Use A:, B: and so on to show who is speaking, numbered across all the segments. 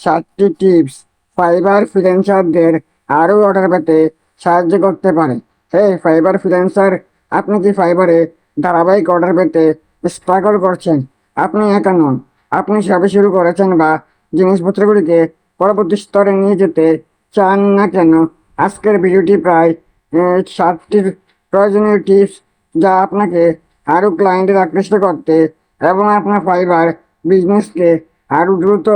A: 7টি tips fibre ফ্রিল্যান্সারদের আরও order পেতে সাহায্য করতে পারে। ফাইবার ফ্রিল্যান্সার, আপনি কি ফাইবারে ধারাবাহিক অর্ডার পেতে স্ট্রাগল করছেন? আপনি একা নন। আপনি সবে শুরু করেছেন বা জিনিসপত্রগুলিকে পরবর্তী স্তরে নিয়ে যেতে চান না কেন, আজকের ভিডিওটি প্রায় 7টির প্রয়োজনীয় টিপস যা আপনাকে আরও ক্লায়েন্টের আকৃষ্ট করতে এবং আপনার ফাইবার বিজনেসকে আরও দ্রুত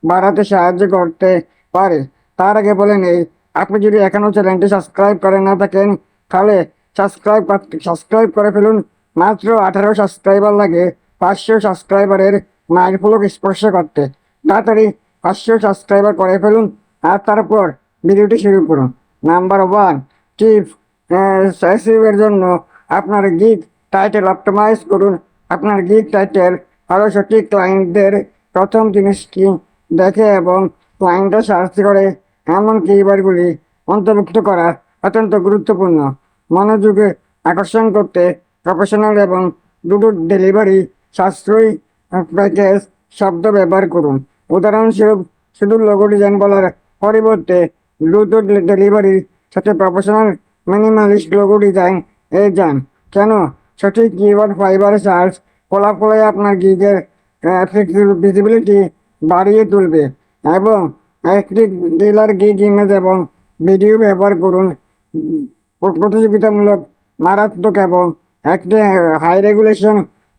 A: বাড়াতে সাহায্য করতে পারে। তার আগে বলে নেই, আপনি যদি এখনও চ্যানেলটি সাবস্ক্রাইব করে না থাকেন তাহলে সাবস্ক্রাইব করে ফেলুন। মাত্র 18 সাবস্ক্রাইবার লাগে 500 সাবস্ক্রাইবারের মাইলফলক স্পর্শ করতে। তাড়াতাড়ি 500 সাবস্ক্রাইবার করে ফেলুন আর তারপর ভিডিওটি শুরু করুন। নাম্বার 1 টিপ, এর জন্য আপনার গিগ টাইটেল অপটিমাইজ করুন। আপনার গিগ টাইটেল আরও সঠিক ক্লায়েন্টদের প্রথম জিনিস কি দেখে এবং ক্লায়েন্টরা সার্চ করে এমন কিওয়ার্ডগুলি অন্তর্ভুক্ত করা অত্যন্ত গুরুত্বপূর্ণ। মনোযোগে আকর্ষণ করতে প্রফেশনাল এবং দ্রুত ডেলিভারি সাশ্রয়ী প্যাকেজ শব্দ ব্যবহার করুন। উদাহরণস্বরূপ, শুধু লোগো ডিজাইন বলার পরিবর্তে দ্রুত ডেলিভারির সাথে প্রফেশনাল মিনিমালিস্ট লোগো ডিজাইন যান। কেন? সঠিক কিওয়ার্ড ফাইবার সার্চ ফলাফলে আপনার গিগের ভিজিবিলিটি বাড়িয়ে তুলবে এবং একটি ডিলার গিগ ইমেজ এবং ভিডিও ব্যবহার করুন। প্রতিযোগিতামূলক, মারাত্মক এবং একটি হাই রেগুলেশন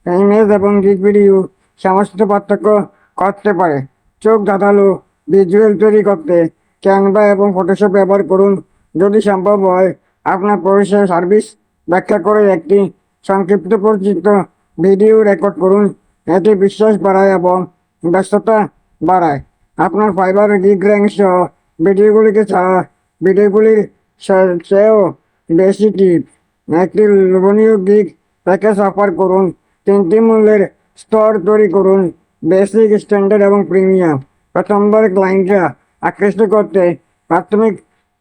A: ইমেজ এবং গিগ ভিডিও সমস্ত পার্থক্য করতে পারে। চোখ ধাঁধালো ভিজুয়াল তৈরি করতে ক্যানভা এবং ফটোশপ ব্যবহার করুন। যদি সম্ভব হয়, আপনার পরিষেবা সার্ভিস ব্যাখ্যা করে একটি সংক্ষিপ্ত পরিচিত ভিডিও রেকর্ড করুন। এটি বিশ্বাস বাড়ায় এবং ব্যস্ততা বাড়ায়। আপনার ফাইবার গিগ র্যাঙ্ক সহ ভিডিওগুলির চেয়েও বেশি টিপ। একটি লোভনীয় গিগ প্যাকেজ অফার করুন। 3টি মূল্যের স্তর তৈরি করুন: বেসিক, স্ট্যান্ডার্ড এবং প্রিমিয়াম। প্রথমবার ক্লায়েন্টরা আকৃষ্ট করতে প্রাথমিক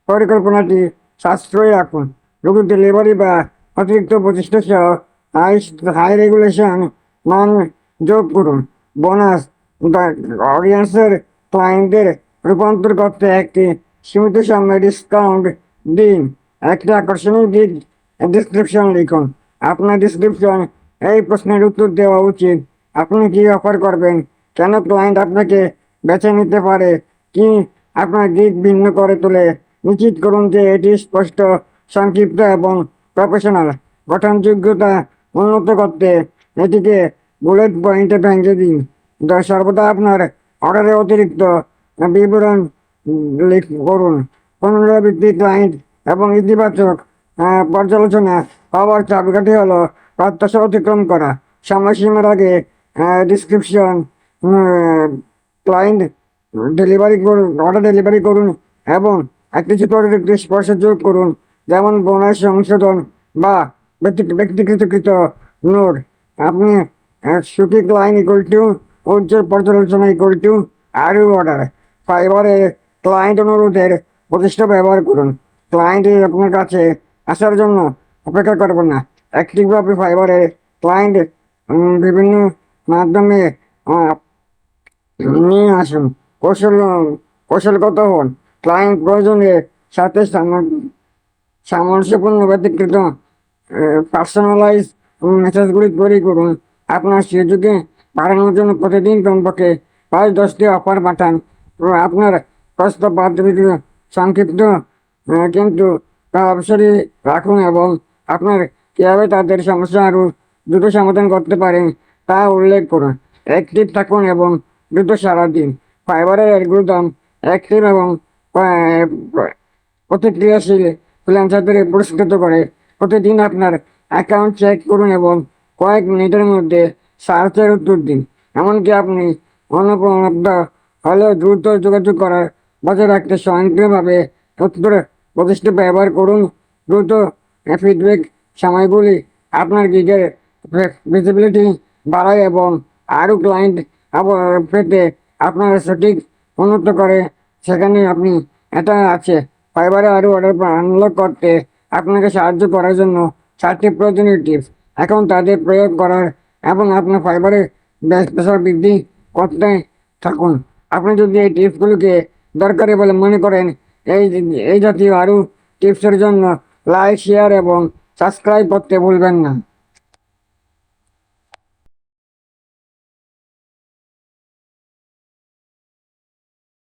A: পরিকল্পনাটি সাশ্রয়ী রাখুন। দ্রুত ডেলিভারি বা অতিরিক্ত প্রচেষ্টা সহ হাই রেগুলেশন মান যোগ করুন। বোনাস, অডিয়েন্সের ক্লায়েন্টদের রূপান্তর করতে একটি সীমিত সময়ে ডিসকাউন্ট দিন। একটি আকর্ষণীয় ডিসক্রিপশন লিখুন। আপনার ডিসক্রিপশন এই প্রশ্নের উত্তর দেওয়া উচিত: আপনি কি অফার করবেন, কেন ক্লায়েন্ট আপনাকে বেছে নিতে পারে, কি আপনার গিগ ভিন্ন করে তোলে। নিশ্চিত করুন যে এটি স্পষ্ট, সংক্ষিপ্ত এবং প্রফেশনাল। গঠনযোগ্যতা উন্নত করতে এটিকে বুলেট পয়েন্টে ভেঙে দিন। সর্বদা আপনার অর্ডারের অতিরিক্ত বিবরণ করুন। পুনরাবৃত্তি, ক্লায়েন্ট এবং ইতিবাচক পর্যালোচনা হওয়ার চাবিকাঠি হলো প্রত্যাশা অতিক্রম করা। সময়সীমার আগে ডিসক্রিপশন ক্লায়েন্ট অর্ডার ডেলিভারি করুন এবং একটি ছোট অতিরিক্ত স্পর্শ যোগ করুন, যেমন বোনাস, সংশোধন বা ব্যক্তিগতকৃত নোট। আপনি সুখী ক্লায়েন্ট ইকুয়াল টু উজ্জ্বল পর্যালোচনা ইকুয়াল টু আরও অর্ডার। ফাইবারে ক্লায়েন্ট অনুরোধের প্রতিষ্ঠা ব্যবহার করুন। ক্লায়েন্ট আপনার কাছে আসার জন্য অপেক্ষা করবেন না। অ্যাক্টিভভাবে ফাইবারে ক্লায়েন্ট বিভিন্ন মাধ্যমে নিয়ে আসুন। কৌশলগত হন। ক্লায়েন্ট প্রয়োজনের সাথে সামঞ্জস্যপূর্ণ ব্যক্তিগত পার্সোনালাইজ মেসেজগুলি তৈরি করুন। আপনার সুযোগে বাড়ানোর জন্য প্রতিদিন কমপক্ষে 5-10টি অফার পাঠান। আপনার প্রস্তাব পদ্ধতি সংক্ষিপ্ত কিন্তু প্রভাবশালী রাখুন এবং আপনার কীভাবে তাদের সমস্যা আরও দ্রুত সমাধান করতে পারেন তা উল্লেখ করুন। অ্যাক্টিভ থাকুন এবং দ্রুত সাড়া দিন। ফাইবারের অ্যালগরিদম অ্যাক্টিভ এবং প্রতিক্রিয়াশীল ফ্রিল্যান্সারদের পুরস্কৃত করে। প্রতিদিন আপনার অ্যাকাউন্ট চেক করুন এবং কয়েক মিনিটের মধ্যে সার্চের উত্তর দিন। এমনকি আপনি অনুপলব্ধ হলেও দ্রুত যোগাযোগ করার বজায় রাখতে স্বয়ংক্রিয়ভাবে উত্তর প্রতিষ্ঠা ব্যবহার করুন। দ্রুত ফিডব্যাক সময়গুলি আপনার গিগের ভিজিবিলিটি বাড়ায় এবং আরও ক্লায়েন্ট পেতে আপনার সঠিক উন্নত করে। সেখানে আপনি এটা আছে। ফাইবারে আরও অর্ডার আনলক করতে আপনাকে সাহায্য করার জন্য 4টি প্রয়োজনীয় টিপস এখন তাদের প্রয়োগ করার এবং আপনার ফাইবারে ব্যবসা বৃদ্ধি করতে থাকুন। আপনি যদি এই টিপসগুলোকে দরকারি বলে মনে করেন, এই এই জাতীয় আরও টিপসের জন্য লাইক, শেয়ার এবং সাবস্ক্রাইব করতে ভুলবেন না।